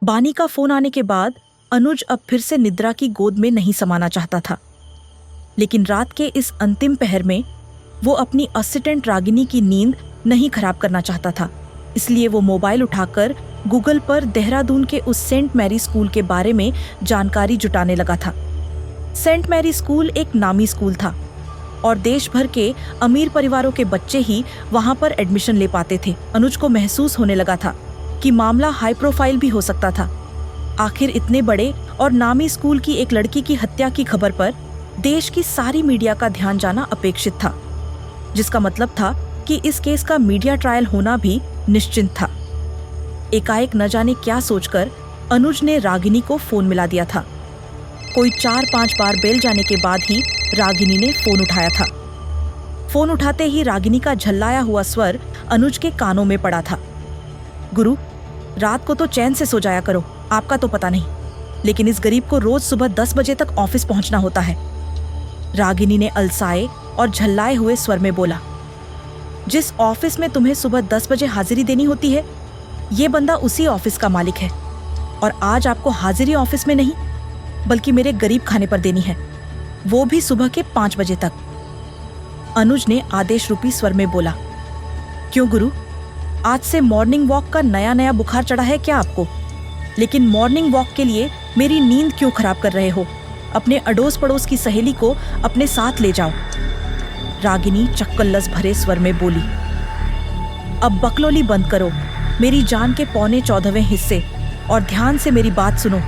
बानी का फोन आने के बाद अनुज अब फिर से निद्रा की गोद में नहीं समाना चाहता था, लेकिन रात के इस अंतिम पहर में वो अपनी असिस्टेंट रागिनी की नींद नहीं खराब करना चाहता था। इसलिए वो मोबाइल उठाकर गूगल पर देहरादून के उस सेंट मैरी स्कूल के बारे में जानकारी जुटाने लगा था। सेंट मैरी स्कूल एक नामी स्कूल था और देश भर के अमीर परिवारों के बच्चे ही वहां पर एडमिशन ले पाते थे। अनुज को महसूस होने लगा था कि मामला हाई प्रोफाइल भी हो सकता था। आखिर इतने बड़े और नामी स्कूल की एक लड़की की हत्या की खबर पर देश की सारी मीडिया का ध्यान जाना अपेक्षित था, जिसका मतलब था कि इस केस का मीडिया ट्रायल होना भी निश्चित था। एकाएक न जाने क्या सोचकर अनुज ने रागिनी को फोन मिला दिया था। कोई 4-5 बार बेल जाने के बाद ही रागिनी ने फोन उठाया था। फोन उठाते ही रागिनी का झल्लाया हुआ स्वर अनुज के कानों में पड़ा था। गुरु, रात को तो चैन से सो जाया करो, आपका तो पता नहीं, लेकिन इस गरीब को रोज सुबह 10 बजे तक ऑफिस पहुंचना होता है। रागिनी ने अलसाए और झल्लाए हुए स्वर में बोला, जिस ऑफिस में तुम्हें सुबह 10 बजे हाजिरी देनी होती है, ये बंदा उसी ऑफिस का मालिक है और आज आपको हाजिरी ऑफिस में नहीं बल्कि मेरे गरीब खाने पर देनी है, वो भी सुबह के 5 बजे तक। अनुज ने आदेश रूपी स्वर में बोला, क्यों गुरु, आज से मॉर्निंग वॉक का नया नया बुखार चढ़ा है क्या आपको? लेकिन मॉर्निंग वॉक के लिए मेरी नींद क्यों खराब कर रहे हो? अपने अड़ोस पड़ोस की सहेली को अपने साथ ले जाओ। रागिनी चक्कल्लस भरे स्वर में बोली, अब बकलोली बंद करो, मेरी जान के 14.25 हिस्से, और ध्यान से मेरी बात सुनो।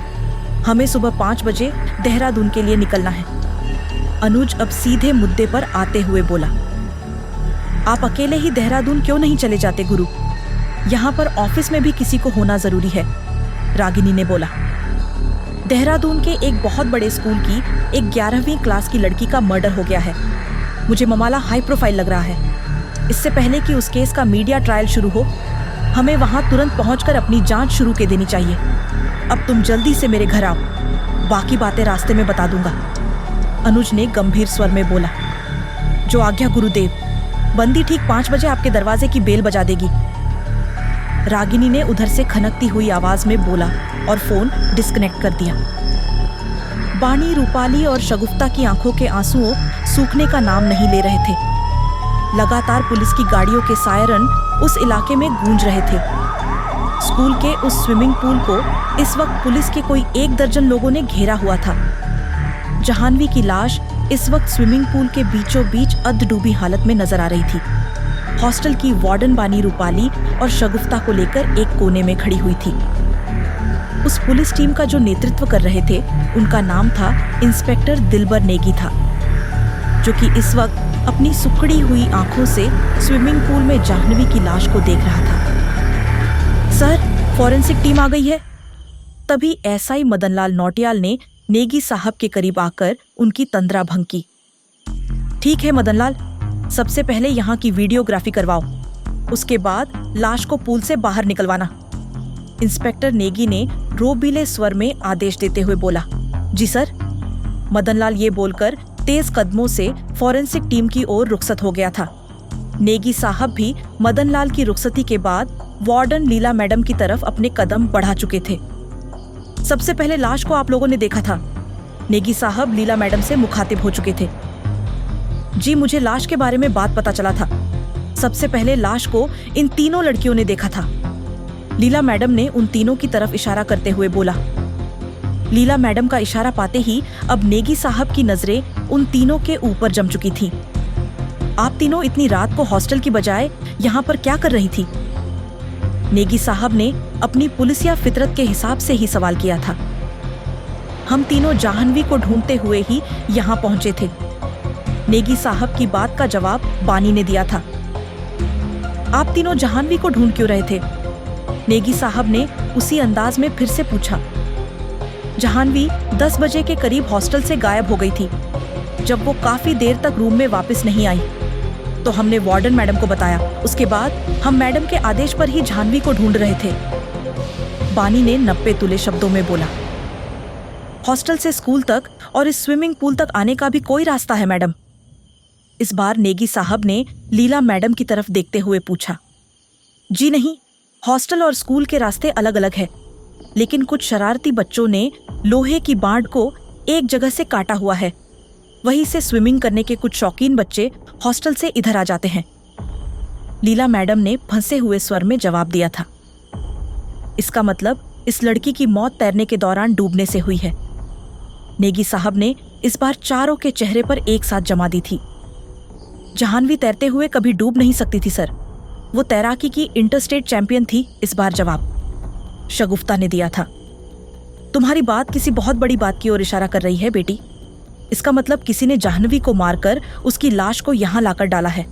हमें सुबह 5 बजे देहरादून के लिए निकलना है। अनुज अब सीधे मुद्दे पर आते हुए बोला, आप अकेले ही देहरादून क्यों नहीं चले जाते गुरु? यहाँ पर ऑफिस में भी किसी को होना जरूरी है। रागिनी ने बोला, देहरादून के एक बहुत बड़े स्कूल की एक 11वीं क्लास की लड़की का मर्डर हो गया है। मुझे मामला हाई प्रोफाइल लग रहा है। इससे पहले कि उस केस का मीडिया ट्रायल शुरू हो, हमें वहां तुरंत पहुंचकर अपनी जांच शुरू कर देनी चाहिए। अब तुम जल्दी से मेरे घर आओ, बाकी बातें रास्ते में बता दूंगा। अनुज ने गंभीर स्वर में बोला, जो आज्ञा गुरुदेव। बंदी ठीक 5 बजे आपके दरवाजे की बेल बजा देगी। रागिनी ने उधर से खनकती हुई आवाज में बोला और फोन डिस्कनेक्ट कर दिया। बानी, रूपाली और शगुफ्ता की आंखों के आंसुओं सूखने का नाम नहीं ले रहे थे। लगातार पुलिस की गाड़ियों के सायरन उस इलाके में गूंज रहे थे। स्कूल के उस स्विमिंग पूल को इस वक्त पुलिस के कोई 1 दर्जन लोगों ने घेरा हुआ था। जहानवी की लाश इस वक्त स्विमिंग पूल के बीचों बीच अधडूबी हालत में नजर आ रही थी। हॉस्टल की वार्डन बानी, रूपाली और शगुफ्ता को लेकर एक कोने में खड़ी हुई थी। उस पुलिस टीम का जो नेतृत्व कर रहे थे, उनका नाम था इंस्पेक्टर दिलबर नेगी था, जो कि इस वक्त अपनी सुकड़ी हुई आंखों से स्विमिंग पूल में जाह्नवी की लाश को देख रहा था। सर, फॉरेंसिक टीम आ गई है। तभी एसआई मदनलाल नौटियाल ने नेगी साहब के करीब आकर उनकी तंद्रा भंग की। ठीक है मदनलाल, सबसे पहले यहाँ की वीडियोग्राफी करवाओ, उसके बाद लाश को पूल से बाहर निकलवाना। इंस्पेक्टर नेगी ने रोबीले स्वर में आदेश देते हुए बोला, जी सर। मदनलाल ये बोलकर तेज कदमों से फॉरेंसिक टीम की ओर रुखसत हो गया था। नेगी साहब भी मदनलाल की रुखसती के बाद वार्डन लीला मैडम की तरफ अपने कदम बढ़ा चुके थे। सबसे पहले लाश को आप लोगों ने देखा था। नेगी साहब लीला मैडम से मुखातिब हो चुके थे। जी, मुझे लाश के बारे में बात पता चला था। सबसे पहले लाश को इन तीनों लड़कियों ने देखा था। लीला मैडम ने उन तीनों की तरफ इशारा करते हुए बोला। लीला मैडम का इशारा पाते ही अब नेगी साहब की नजरें उन तीनों के ऊपर जम चुकी थी। आप तीनों इतनी रात को हॉस्टल की बजाय यहाँ पर क्या कर रही थी? नेगी साहब ने अपनी पुलिसिया फितरत के हिसाब से ही सवाल किया था। हम तीनों जाह्नवी को ढूंढते हुए ही यहाँ पहुंचे थे। नेगी साहब की बात का जवाब बानी ने दिया था। आप तीनों जाह्नवी को ढूंढ क्यों रहे थे? नेगी साहब ने उसी अंदाज में फिर से पूछा। जाह्नवी 10 बजे के करीब हॉस्टल से गायब हो गई थी। जब वो काफी देर तक रूम में वापस नहीं आई तो हमने वार्डन मैडम को बताया। उसके बाद हम मैडम के आदेश पर ही जाह्नवी को ढूंढ रहे थे। बानी ने 90 तुले शब्दों में बोला। हॉस्टल से स्कूल तक और इस स्विमिंग पूल तक आने का भी कोई रास्ता है मैडम? इस बार नेगी साहब ने लीला मैडम की तरफ देखते हुए पूछा। जी नहीं, हॉस्टल और स्कूल के रास्ते अलग अलग है। लेकिन कुछ शरारती बच्चों ने लोहे की बाड़ को एक जगह से काटा हुआ है। वहीं से स्विमिंग करने के कुछ शौकीन बच्चे हॉस्टल से इधर आ जाते हैं। लीला मैडम ने फंसे हुए स्वर में जवाब दिया था। इसका मतलब इस लड़की की मौत तैरने के दौरान डूबने से हुई है। नेगी साहब ने इस बार चारों के चेहरे पर एक साथ जमा दी थी। जाह्नवी तैरते हुए कभी डूब नहीं सकती थी सर। वो तैराकी की इंटरस्टेट चैंपियन थी। इस बार जवाब शगुफ्ता ने दिया था। तुम्हारी बात किसी बहुत बड़ी बात की ओर इशारा कर रही है बेटी। इसका मतलब किसी ने जाह्नवी को मारकर उसकी लाश को यहां लाकर डाला है।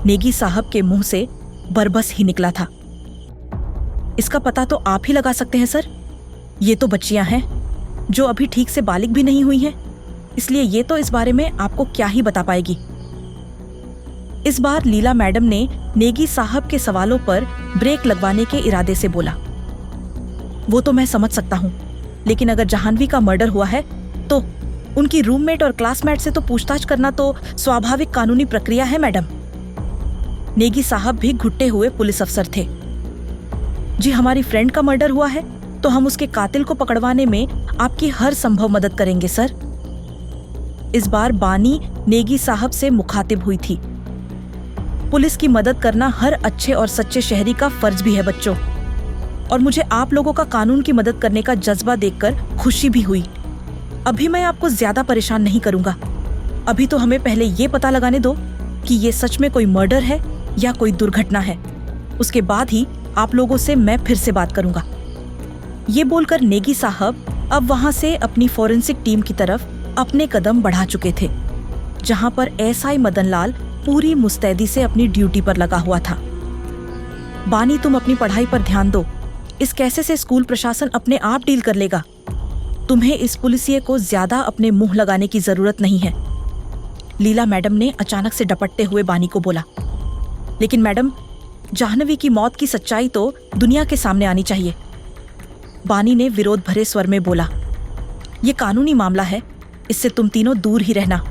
नेगी साहब के मुंह से बरबस ही निकला था। इसका पता तो आप ही लगा सकते हैं सर। ये तो बच्चियां हैं जो अभी ठीक से बालिग भी नहीं हुई हैं, इसलिए ये तो इस बारे में आपको क्या ही बता पाएगी। इस बार लीला मैडम ने नेगी साहब के सवालों पर ब्रेक लगवाने के इरादे से बोला। वो तो मैं समझ सकता हूं, लेकिन अगर जाह्नवी का मर्डर हुआ है तो उनकी रूममेट और क्लासमेट से तो पूछताछ करना तो स्वाभाविक कानूनी प्रक्रिया है मैडम। नेगी साहब भी घुट्टे हुए पुलिस अफसर थे। जी, हमारी फ्रेंड का मर्डर हुआ है तो हम उसके कातिल को पकड़वाने में आपकी हर संभव मदद करेंगे सर। इस बार बानी नेगी साहब से मुखातिब हुई थी। पुलिस की मदद करना हर अच्छे और सच्चे शहरी का फर्ज भी है बच्चों, और मुझे आप लोगों का कानून की मदद करने का जज्बा देखकर खुशी भी हुई। अभी मैं आपको ज्यादा परेशान नहीं करूंगा। अभी तो हमें पहले ये पता लगाने दो कि ये सच में कोई मर्डर है या कोई दुर्घटना है। उसके बाद ही आप लोगों से मैं फिर से बात करूंगा। ये बोलकर नेगी साहब अब वहां से अपनी फॉरेंसिक टीम की तरफ अपने कदम बढ़ा चुके थे, जहां पर एसआई मदनलाल पूरी मुस्तैदी से अपनी ड्यूटी पर लगा हुआ था। बानी, तुम अपनी पढ़ाई पर ध्यान दो। इस कैसे से स्कूल प्रशासन अपने आप डील कर लेगा। तुम्हें इस पुलिसिये को ज्यादा अपने मुंह लगाने की जरूरत नहीं है। लीला मैडम ने अचानक से डपटते हुए बानी को बोला। लेकिन मैडम, जाह्नवी की मौत की सच्चाई तो दुनिया के सामने आनी चाहिए। बानी ने विरोध भरे स्वर में बोला। यह कानूनी मामला है, इससे तुम तीनों दूर ही रहना।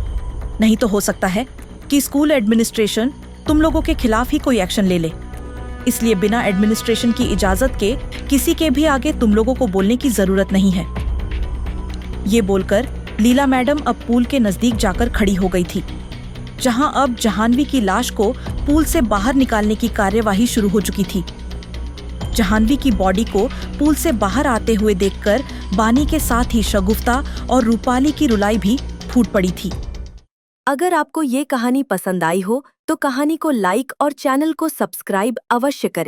नहीं तो हो सकता है कि स्कूल एडमिनिस्ट्रेशन तुम लोगों के खिलाफ ही कोई एक्शन ले ले। इसलिए बिना एडमिनिस्ट्रेशन की इजाजत के किसी के भी आगे तुम लोगों को बोलने की जरूरत नहीं है। ये बोलकर लीला मैडम अब पूल के नजदीक जाकर खड़ी हो गई थी, जहां अब जाह्नवी की लाश को पूल से बाहर निकालने की कार्यवाही शुरू हो चुकी थी। जाह्नवी की बॉडी को पूल से बाहर आते हुए देखकर बानी के साथ ही शगुफ्ता और रूपाली की रुलाई भी फूट पड़ी थी। अगर आपको ये कहानी पसंद आई हो तो कहानी को लाइक और चैनल को सब्सक्राइब अवश्य करें।